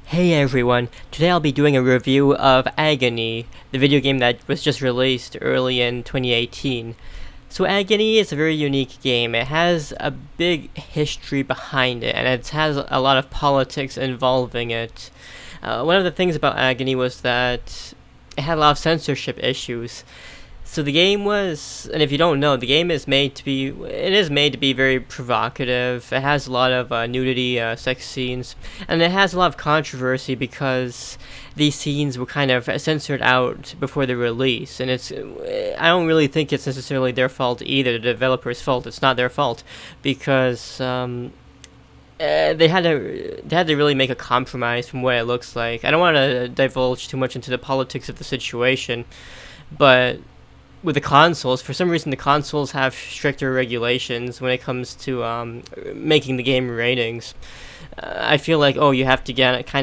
Hey everyone, today I'll be doing a review of Agony, the video game that was just released early in 2018. So Agony is a very unique game. It has a big history behind it, and it has a lot of politics involving it. One of the things about Agony was that it had a lot of censorship issues. So the game was, and if you don't know, the game is made to be, it is made to be very provocative. It has a lot of nudity, sex scenes, and it has a lot of controversy because these scenes were kind of censored out before the release. And I don't really think it's necessarily their fault either, the developer's fault. It's not their fault because they had to really make a compromise from what it looks like. I don't want to divulge too much into the politics of the situation, but with the consoles, for some reason the consoles have stricter regulations when it comes to making the game ratings. I feel like, you have to get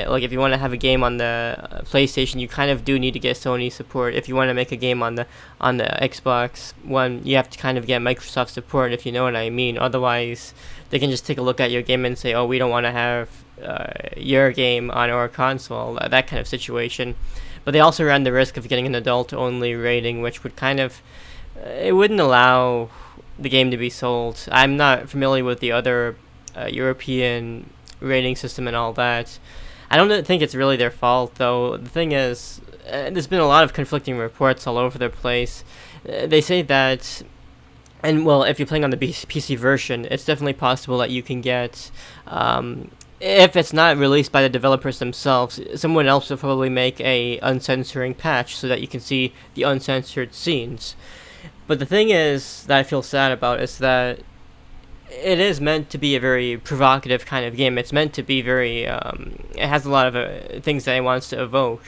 like, if you want to have a game on the PlayStation, you kind of do need to get Sony support. If you want to make a game on the Xbox One, you have to kind of get Microsoft support, if you know what I mean. Otherwise, they can just take a look at your game and say, we don't want to have your game on our console, that kind of situation. But they also ran the risk of getting an adult-only rating, which would it wouldn't allow the game to be sold. I'm not familiar with the other European rating system and all that. I don't think it's really their fault, though. The thing is, there's been a lot of conflicting reports all over the place. They say that, and well, if you're playing on the PC version, it's definitely possible that you can get, if it's not released by the developers themselves, someone else will probably make a uncensoring patch so that you can see the uncensored scenes. But the thing is that I feel sad about is that it is meant to be a very provocative kind of game. It's meant to be very, it has a lot of things that it wants to evoke.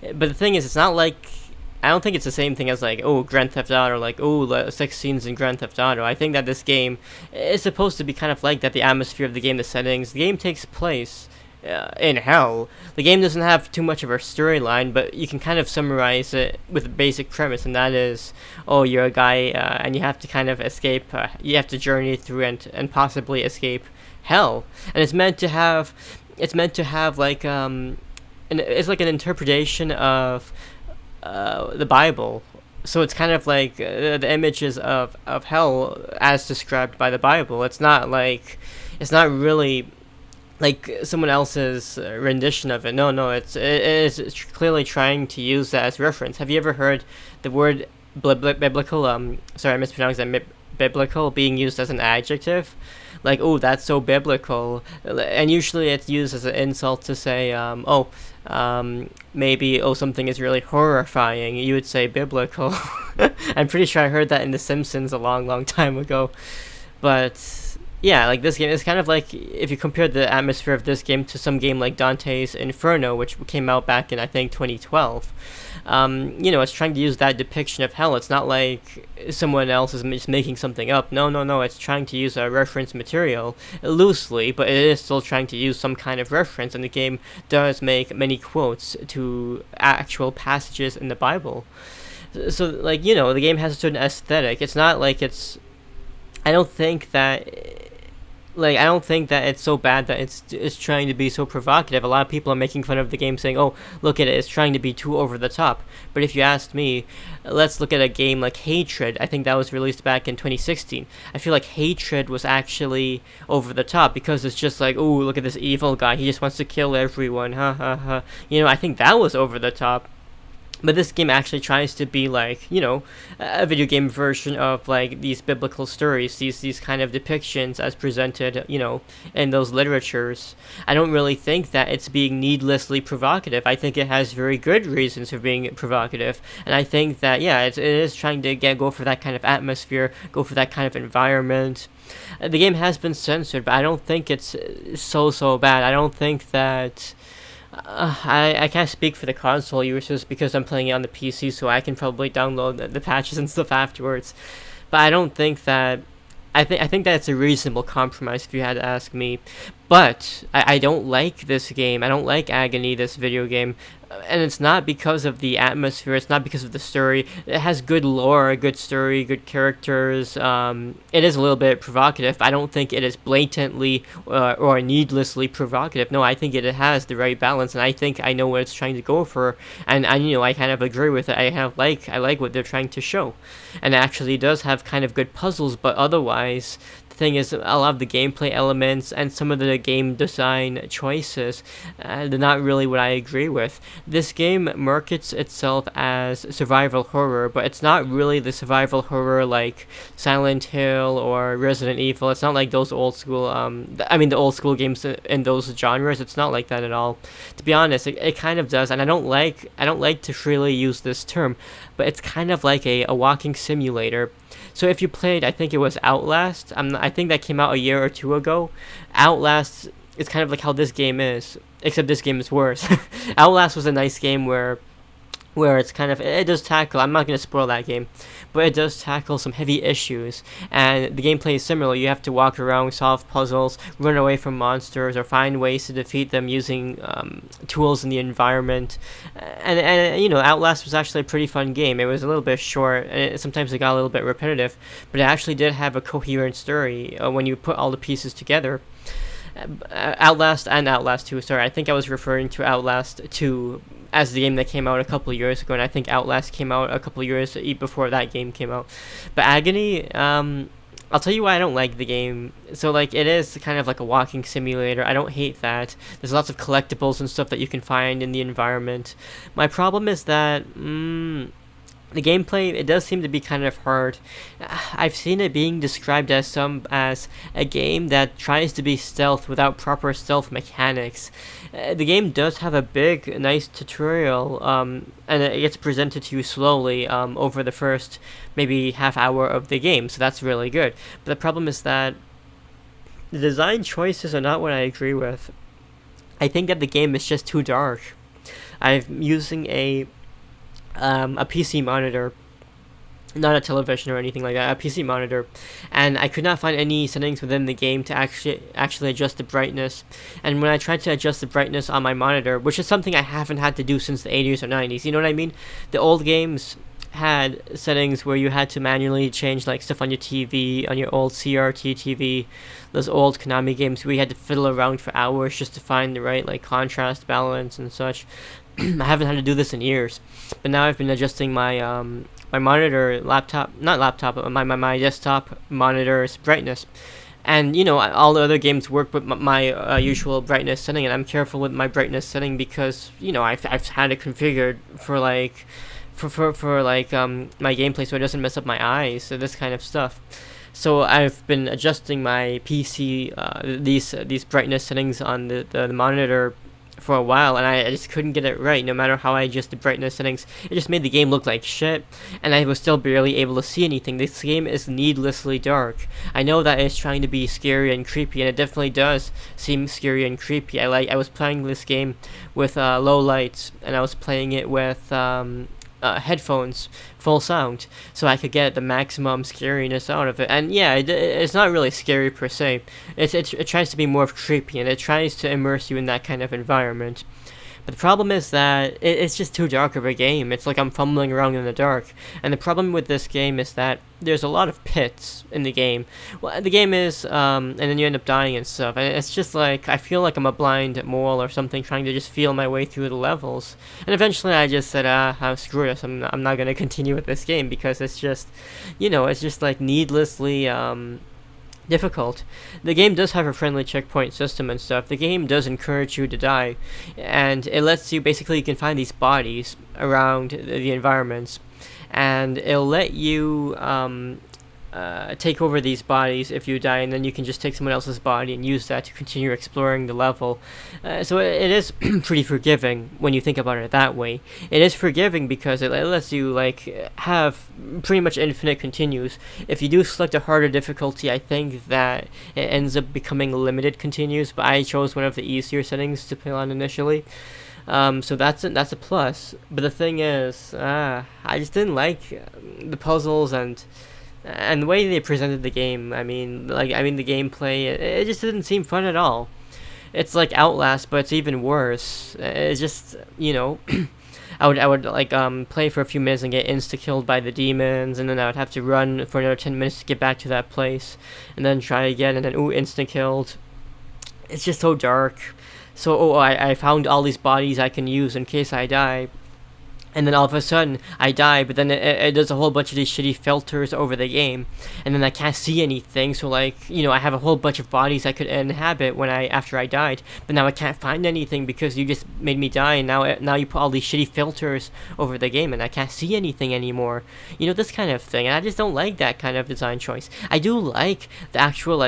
But the thing is, it's not like, I don't think it's the same thing as like, Grand Theft Auto, like, sex scenes in Grand Theft Auto. I think that this game is supposed to be kind of like that, the atmosphere of the game, the settings. The game takes place in hell. The game doesn't have too much of a storyline, but you can kind of summarize it with a basic premise, and that is, you're a guy, and you have to kind of escape, you have to journey through and possibly escape hell. And it's meant to have like, it's like an interpretation of the Bible. So it's kind of like the images of hell as described by the Bible. It's not really like someone else's rendition of it. No, it is clearly trying to use that as reference. Have you ever heard the word biblical? Sorry, I mispronounced that. Biblical being used as an adjective, like, that's so biblical, and usually it's used as an insult to say, maybe, something is really horrifying. You would say biblical. I'm pretty sure I heard that in The Simpsons a long time ago. But yeah, like, this game is kind of like, if you compare the atmosphere of this game to some game like Dante's Inferno, which came out back in, I think, 2012. It's trying to use that depiction of hell. It's not like someone else is just making something up. No. It's trying to use a reference material loosely, but it is still trying to use some kind of reference, and the game does make many quotes to actual passages in the Bible. So, like, the game has a certain aesthetic. It's not like I don't think that it's so bad that it's trying to be so provocative. A lot of people are making fun of the game, saying, look at it, it's trying to be too over the top. But if you asked me, let's look at a game like Hatred. I think that was released back in 2016. I feel like Hatred was actually over the top because it's just like, look at this evil guy, he just wants to kill everyone, ha ha ha. I think that was over the top. But this game actually tries to be like, a video game version of like these biblical stories, these kind of depictions as presented, in those literatures. I don't really think that it's being needlessly provocative. I think it has very good reasons for being provocative. And I think that, it is trying to go for that kind of atmosphere, go for that kind of environment. The game has been censored, but I don't think it's so bad. I don't think that... I can't speak for the console users because I'm playing it on the PC, so I can probably download the patches and stuff afterwards. But I don't think that... I think that it's a reasonable compromise if you had to ask me. But I don't like this game. I don't like Agony, this video game. And it's not because of the atmosphere. It's not because of the story. It has good lore, a good story, good characters. It is a little bit provocative. I don't think it is blatantly or needlessly provocative. No, I think it has the right balance, and I think I know what it's trying to go for. And I kind of agree with it. I like what they're trying to show, and it actually does have kind of good puzzles. But otherwise, thing is, a lot of the gameplay elements and some of the game design choices, they're not really what I agree with. This game markets itself as survival horror, but it's not really the survival horror like Silent Hill or Resident Evil. It's not like those old school, the old school games in those genres. It's not like that at all. To be honest, it kind of does, and I don't like to freely use this term, but it's kind of like a walking simulator. So if you played, I think it was Outlast. I think that came out a year or two ago. Outlast is kind of like how this game is, except this game is worse. Outlast was a nice game where it's kind of, it does tackle, I'm not going to spoil that game, but it does tackle some heavy issues, and the gameplay is similar. You have to walk around, solve puzzles, run away from monsters, or find ways to defeat them using tools in the environment, and Outlast was actually a pretty fun game. It was a little bit short, and sometimes it got a little bit repetitive, but it actually did have a coherent story when you put all the pieces together. Outlast and Outlast 2, sorry, I think I was referring to Outlast 2 as the game that came out a couple of years ago, and I think Outlast came out a couple of years before that game came out. But Agony, I'll tell you why I don't like the game. So, like, it is kind of like a walking simulator. I don't hate that. There's lots of collectibles and stuff that you can find in the environment. My problem is that, the gameplay, it does seem to be kind of hard. I've seen it being described as a game that tries to be stealth without proper stealth mechanics. The game does have a big, nice tutorial, and it gets presented to you slowly over the first maybe half hour of the game, so that's really good. But the problem is that the design choices are not what I agree with. I think that the game is just too dark. I'm using a PC monitor, not a television or anything like that, a PC monitor, and I could not find any settings within the game to actually adjust the brightness. And when I tried to adjust the brightness on my monitor, which is something I haven't had to do since the 80s or 90s, you know what I mean? The old games had settings where you had to manually change like stuff on your TV, on your old CRT TV, those old Konami games where you had to fiddle around for hours just to find the right like contrast balance and such. I haven't had to do this in years, but now I've been adjusting my my monitor, my desktop monitor's brightness, and all the other games work with my usual brightness setting, and I'm careful with my brightness setting because I've had it configured for like my gameplay so it doesn't mess up my eyes, so this kind of stuff. So I've been adjusting my PC these brightness settings on the monitor for a while, and I just couldn't get it right. No matter how I adjust the brightness settings, it just made the game look like shit, and I was still barely able to see anything. This game is needlessly dark. I know that it's trying to be scary and creepy, and it definitely does seem scary and creepy. I was playing this game with low lights, and I was playing it with headphones, full sound, so I could get the maximum scariness out of it. And yeah, it's not really scary per se. It tries to be more creepy, and it tries to immerse you in that kind of environment. But the problem is that it's just too dark of a game. It's like I'm fumbling around in the dark. And the problem with this game is that there's a lot of pits in the game. Well, the game is, and then you end up dying and stuff. And it's just like, I feel like I'm a blind mole or something trying to just feel my way through the levels. And eventually I just said, screw this. I'm not going to continue with this game because it's just, it's just like needlessly, difficult. The game does have a friendly checkpoint system and stuff. The game does encourage you to die, and it lets you, basically you can find these bodies around the environments, and it'll let you take over these bodies if you die, and then you can just take someone else's body and use that to continue exploring the level. So it is pretty forgiving when you think about it that way. It is forgiving because it lets you like have pretty much infinite continues. If you do select a harder difficulty, I think that it ends up becoming limited continues, but I chose one of the easier settings to play on initially. So that's a plus. But the thing is, I just didn't like the puzzles and the way they presented the game. I mean the gameplay, it just didn't seem fun at all. It's like Outlast, but it's even worse. It's just, I would like play for a few minutes and get insta killed by the demons, and then I would have to run for another 10 minutes to get back to that place, and then try again, and then instant killed. It's just so dark. So I found all these bodies I can use in case I die. And then all of a sudden, I die, but then it does a whole bunch of these shitty filters over the game, and then I can't see anything. So like, I have a whole bunch of bodies I could inhabit after I died, but now I can't find anything because you just made me die, and now you put all these shitty filters over the game, and I can't see anything anymore. This kind of thing, and I just don't like that kind of design choice. I do like the actual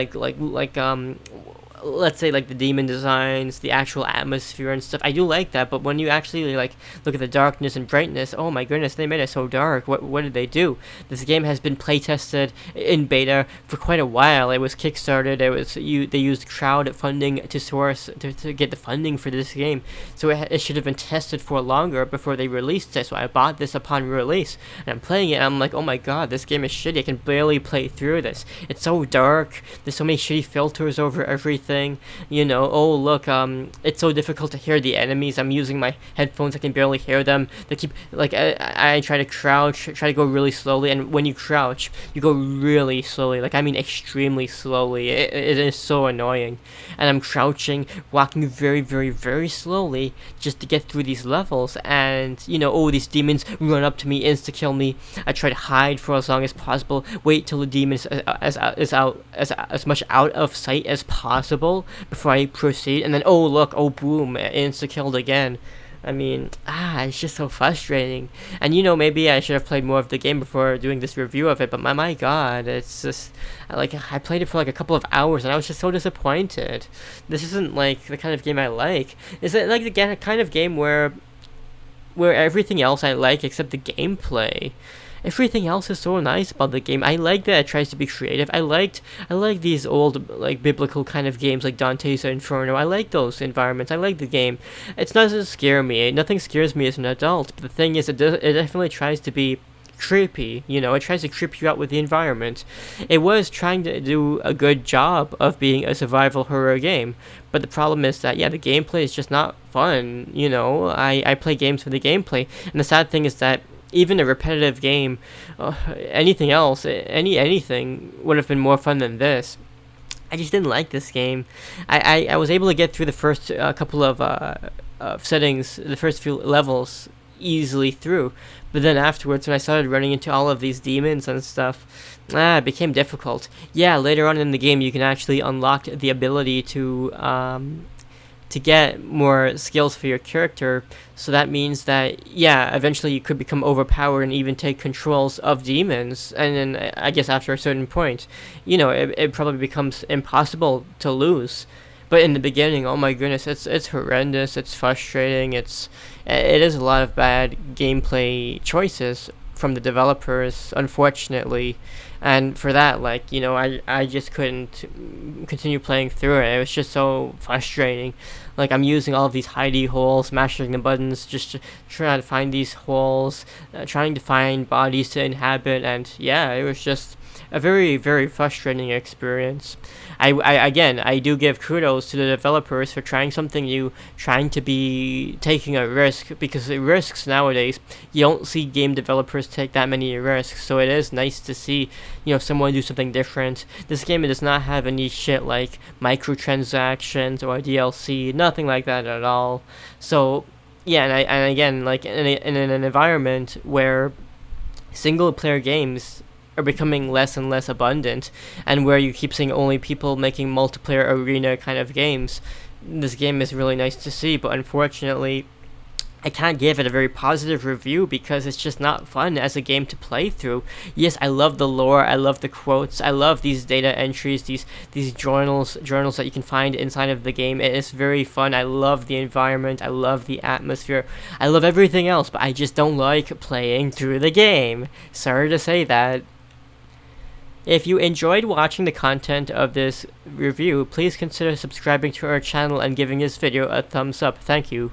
let's say like the demon designs, the actual atmosphere and stuff. I do like that, but when you actually like look at the darkness and brightness, oh my goodness, they made it so dark. What did they do? This game has been playtested in beta for quite a while. It was kickstarted. They used crowd funding to get the funding for this game, so it should have been tested for longer before they released it. So I bought this upon release, and I'm playing it, and I'm like, oh my god, this game is shitty. I can barely play through this. It's so dark. There's so many shitty filters over everything. Oh look, it's so difficult to hear the enemies. I'm using my headphones, I can barely hear them. They keep like I try to crouch, try to go really slowly, and when you crouch, you go really slowly. Like I mean extremely slowly. It is so annoying. And I'm crouching, walking very, very, very slowly just to get through these levels. And these demons run up to me, insta kill me. I try to hide for as long as possible, wait till the demon is as much out of sight as possible before I proceed, and then boom, insta killed again. I mean, it's just so frustrating. And maybe I should have played more of the game before doing this review of it, but my god, it's just like I played it for like a couple of hours and I was just so disappointed. This isn't like the kind of game I like. Is it like the kind of game where everything else I like except the gameplay? Everything else is so nice about the game. I like that it tries to be creative. I like these old like biblical kind of games like Dante's Inferno. I like those environments. I like the game. It doesn't scare me. Nothing scares me as an adult. But the thing is, it definitely tries to be creepy. It tries to creep you out with the environment. It was trying to do a good job of being a survival horror game, but the problem is that the gameplay is just not fun. I play games for the gameplay, and the sad thing is that even a repetitive game, anything else, anything would have been more fun than this. I just didn't like this game. I was able to get through the first couple of settings, the first few levels easily through, but then afterwards when I started running into all of these demons and stuff, it became difficult. Later on in the game you can actually unlock the ability to get more skills for your character, so that means that eventually you could become overpowered and even take controls of demons, and then I guess after a certain point it probably becomes impossible to lose. But in the beginning, oh my goodness, it's horrendous, it's frustrating, it is a lot of bad gameplay choices from the developers, unfortunately. And for that, I just couldn't continue playing through it. It was just so frustrating. Like, I'm using all of these hidey holes, mashing the buttons, just to try to find these holes, trying to find bodies to inhabit, and it was just a very, very frustrating experience. I do give kudos to the developers for trying something new, trying to be taking a risk, because the risks nowadays, you don't see game developers take that many risks, so it is nice to see, someone do something different. This game does not have any shit like microtransactions or DLC, nothing like that at all. So, and again, like in an environment where single player games are becoming less and less abundant, and where you keep seeing only people making multiplayer arena kind of games, this game is really nice to see. But unfortunately, I can't give it a very positive review because it's just not fun as a game to play through. Yes, I love the lore, I love the quotes, I love these data entries, these journals that you can find inside of the game. It is very fun. I love the environment, I love the atmosphere, I love everything else, but I just don't like playing through the game. Sorry to say that. If you enjoyed watching the content of this review, please consider subscribing to our channel and giving this video a thumbs up. Thank you.